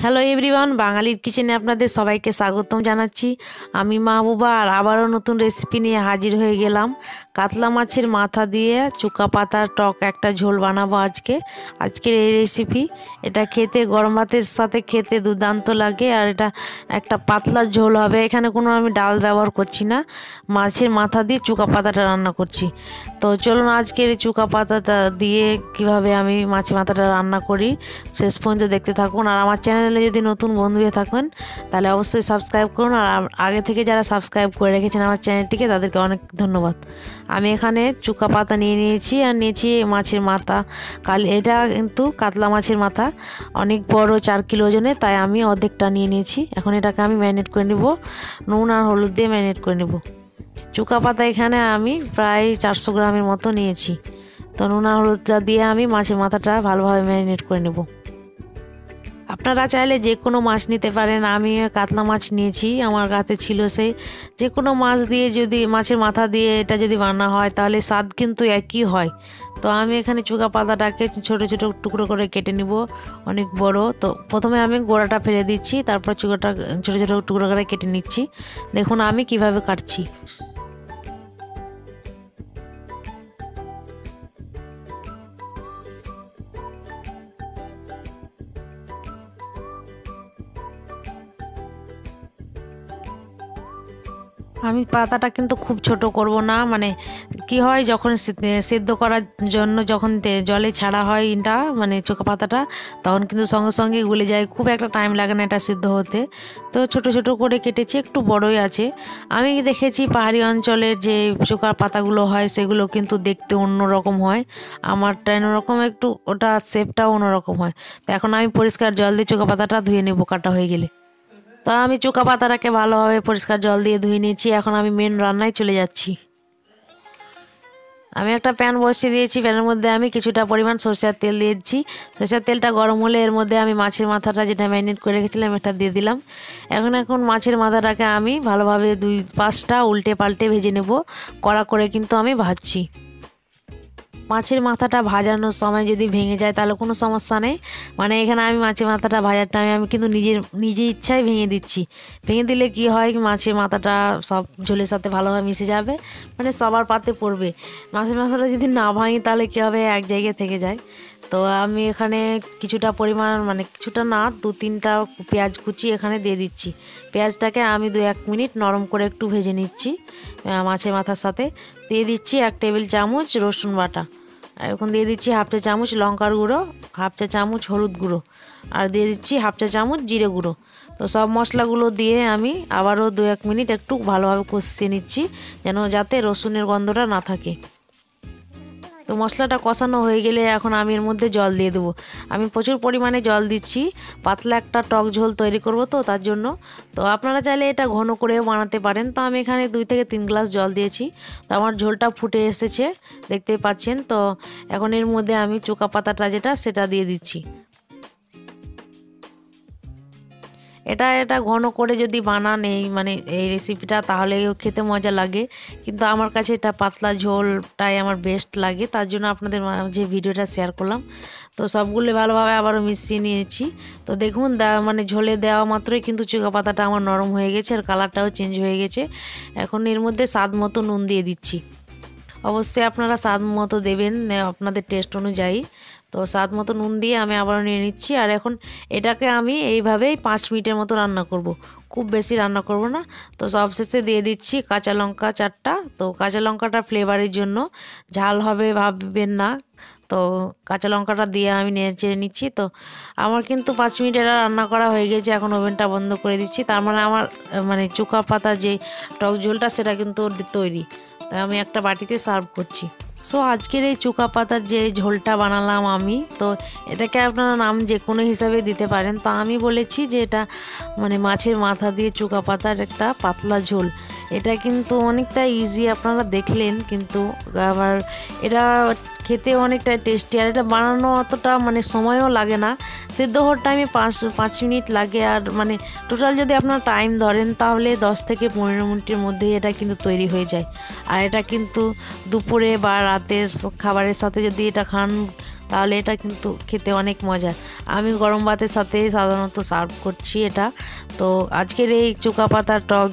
Hello everyone, বাঙালির কিচেনে আপনাদের সবাইকে স্বাগতম জানাচ্ছি। আমি মাহবুবা আর আবারও নতুন রেসিপি নিয়ে হাজির হয়ে গেলাম। কাতলা মাছের মাথা দিয়ে চুকা পাতার টক একটা ঝোল বানাবো আজকের এই রেসিপি। এটা খেতে গরম ভাতের সাথে খেতে দুর্দান্ত লাগে, আর এটা একটা পাতলা ঝোল হবে। এখানে কোনো আমি ডাল ব্যবহার করছি না, মাছের মাথা দিয়ে চুকা পাতাটা রান্না করছি। তো চলুন আজকের এই চুকা পাতাটা দিয়ে কিভাবে আমি মাছের মাথাটা রান্না করি শেষ পর্যন্ত দেখতে থাকুন। আর আমার চ্যানেলে যদি নতুন বন্ধু হয়ে থাকেন তাহলে অবশ্যই সাবস্ক্রাইব করুন, আর আগে থেকে যারা সাবস্ক্রাইব করে রেখেছেন আমার চ্যানেলটিকে তাদেরকে অনেক ধন্যবাদ। আমি এখানে চুকা পাতা নিয়ে নিয়েছি আর নিয়েছি মাছের মাথা। এটা কিন্তু কাতলা মাছের মাথা, অনেক বড়, 4 কিলো ওজনের, তাই আমি অর্ধেকটা নিয়ে নিয়েছি। এখন এটাকে আমি ম্যারিনেট করে নেব, নুন আর হলুদ দিয়ে ম্যারিনেট করে নেব। চুকা পাতা এখানে আমি প্রায় 400 গ্রামের মতো নিয়েছি। তো নুন আর হলুদটা দিয়ে আমি মাছের মাথাটা ভালোভাবে ম্যারিনেট করে নেব। আপনারা চাইলে যে কোনো মাছ নিতে পারেন, আমি কাতলা মাছ নিয়েছি, আমার গাতে ছিল সেই। যে কোনো মাছ দিয়ে যদি মাছের মাথা দিয়ে এটা যদি রান্না হয় তাহলে স্বাদ কিন্তু একই হয়। তো আমি এখানে চুকা পাতাটাকে ছোট ছোট টুকরো করে কেটে নিব, অনেক বড়। তো প্রথমে আমি গোড়াটা ফেলে দিচ্ছি, তারপর চুকাটা ছোট ছোট টুকরো করে কেটে নিচ্ছি। দেখুন আমি কিভাবে কাটছি। আমি পাতাটা কিন্তু খুব ছোট করব না, মানে কি হয় যখন সেদ্ধ করার জন্য যখন জলে ছাড়া হয় এটা, মানে চোখা পাতাটা, তখন কিন্তু সঙ্গে সঙ্গে গলে যায়, খুব একটা টাইম লাগে না এটা সিদ্ধ হতে। তো ছোট ছোট করে কেটেছি, একটু বড়ই আছে। আমি দেখেছি পাহাড়ি অঞ্চলের যে চোখা পাতাগুলো হয় সেগুলো কিন্তু দেখতে অন্যরকম হয়, আমারটা অন্যরকম, একটু ওটা শেপটাও অন্যরকম হয়। তো এখন আমি পরিষ্কার জল দিয়ে চোখা পাতাটা ধুয়ে নেবো কাটা হয়ে গেলে। তো আমি চুকা পাতাটাকে ভালোভাবে পরিষ্কার জল দিয়ে ধুয়ে নিয়েছি। এখন আমি মেন রান্নায় চলে যাচ্ছি। আমি একটা প্যান বসিয়ে দিয়েছি, প্যানের মধ্যে আমি কিছুটা পরিমাণ সরষের তেল দিয়েছি। সরষের তেলটা গরম হলে এর মধ্যে আমি মাছের মাথাটা যেটা ম্যারিনেট করে রেখেছিলাম এটা দিয়ে দিলাম। এখন মাছের মাথাটাকে আমি ভালোভাবে 2-5টা উল্টে পাল্টে ভেজে নেব, কড়া করে কিন্তু আমি ভাজছি। মাছের মাথাটা ভাজানোর সময় যদি ভেঙে যায় তাহলে কোনো সমস্যা নেই, মানে এখানে আমি মাছের মাথাটা ভাজার টাইমে আমি কিন্তু নিজের ইচ্ছায় ভেঙে দিচ্ছি। ভেঙে দিলে কি হয়, মাছের মাথাটা সব ঝোলের সাথে ভালোভাবে মিশে যাবে, মানে সবার পাতে পড়বে। মাছের মাথাটা যদি না ভাঙি তাহলে কী হবে, এক জায়গায় থেকে যায়। তো আমি এখানে কিছুটা পরিমাণ, মানে কিছুটা না, 2-3টা পেঁয়াজ কুচি এখানে দিয়ে দিচ্ছি। পেঁয়াজটাকে আমি 2-1 মিনিট নরম করে একটু ভেজে নিচ্ছি। মাছের মাথার সাথে দিয়ে দিচ্ছি 1 টেবিল চামচ রসুন বাটা, আর এখন দিয়ে দিচ্ছি 1/2 চা চামচ লঙ্কার গুঁড়ো, 1/2 চা চামচ হলুদ গুঁড়ো, আর দিয়ে দিচ্ছি 1/2 চা চামচ জিরে গুঁড়ো। তো সব মশলাগুলো দিয়ে আমি আবারও 2-1 মিনিট একটু ভালোভাবে কষিয়ে নিচ্ছি, যেন যাতে রসুনের গন্ধটা না থাকে। তো মশলাটা কষানো হয়ে গেলে এখন আমি এর মধ্যে জল দিয়ে দেবো। আমি প্রচুর পরিমাণে জল দিচ্ছি, পাতলা একটা টক ঝোল তৈরি করব তো তার জন্য। তো আপনারা চাইলে এটা ঘন করেও বানাতে পারেন। তো আমি এখানে 2 থেকে 3 গ্লাস জল দিয়েছি। তো আমার ঝোলটা ফুটে এসেছে, দেখতেই পাচ্ছেন। তো এখন এর মধ্যে আমি চুকা পাতাটা যেটা সেটা দিয়ে দিচ্ছি। এটা ঘন করে যদি বানান মানে এই রেসিপিটা, তাহলে খেতে মজা লাগে, কিন্তু আমার কাছে এটা পাতলা ঝোলটাই আমার বেস্ট লাগে, তার জন্য আপনাদের যে ভিডিওটা শেয়ার করলাম। তো সবগুলো ভালোভাবে আবারও মিশিয়ে নিয়েছি। তো দেখুন মানে ঝোলে দেওয়া মাত্রই কিন্তু চুকা পাতাটা আমার নরম হয়ে গেছে, আর কালারটাও চেঞ্জ হয়ে গেছে। এখন এর মধ্যে স্বাদ মতো নুন দিয়ে দিচ্ছি। অবশ্যই আপনারা স্বাদ মতো দেবেন, আপনাদের টেস্ট অনুযায়ী। তো স্বাদ মতো নুন দিয়ে আমি আবারও নিয়ে নিচ্ছি। আর এখন এটাকে আমি এইভাবেই 5 মিনিটের মতো রান্না করব, খুব বেশি রান্না করব না। তো সবশেষে দিয়ে দিচ্ছি কাঁচা লঙ্কা 4টা। তো কাঁচা লঙ্কাটা ফ্লেভারের জন্য, ঝাল হবে ভাববেন না। তো কাঁচা লঙ্কাটা দিয়ে আমি নেড়ে চেড়ে নিচ্ছি। তো আমার কিন্তু 5 মিনিট এটা রান্না করা হয়ে গেছে। এখন ওভেনটা বন্ধ করে দিচ্ছি, তার মানে আমার মানে চুকা পাতা যে টক ঝোলটা সেটা কিন্তু তৈরি। তাই আমি একটা বাটিতে সার্ভ করছি। সো আজকের এই চুকা পাতার যে ঝোলটা বানালাম আমি, তো এটাকে আপনারা নাম যে কোনো হিসাবে দিতে পারেন। তো আমি বলেছি যে এটা মানে মাছের মাথা দিয়ে চুকা পাতার একটা পাতলা ঝোল। এটা কিন্তু অনেকটা ইজি, আপনারা দেখলেন, কিন্তু আবার এটা খেতে অনেকটা টেস্টি, আর এটা বানানো অতটা মানে সময়ও লাগে না। সিদ্ধ হওয়ার টাইমে 5 মিনিট লাগে, আর মানে টোটাল যদি আপনারা টাইম ধরেন তাহলে 10 থেকে 15 মিনিটের মধ্যেই এটা কিন্তু তৈরি হয়ে যায়। আর এটা কিন্তু দুপুরে বা রাতের খাবারের সাথে যদি এটা খান তাহলে এটা কিন্তু খেতে অনেক মজার। আমি গরম ভাতের সাথে সাধারণত সার্ভ করছি এটা। তো আজকের এই চুকা পাতার টক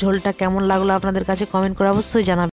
ঝোলটা কেমন লাগলো আপনাদের কাছে কমেন্ট করে অবশ্যই জানাবেন।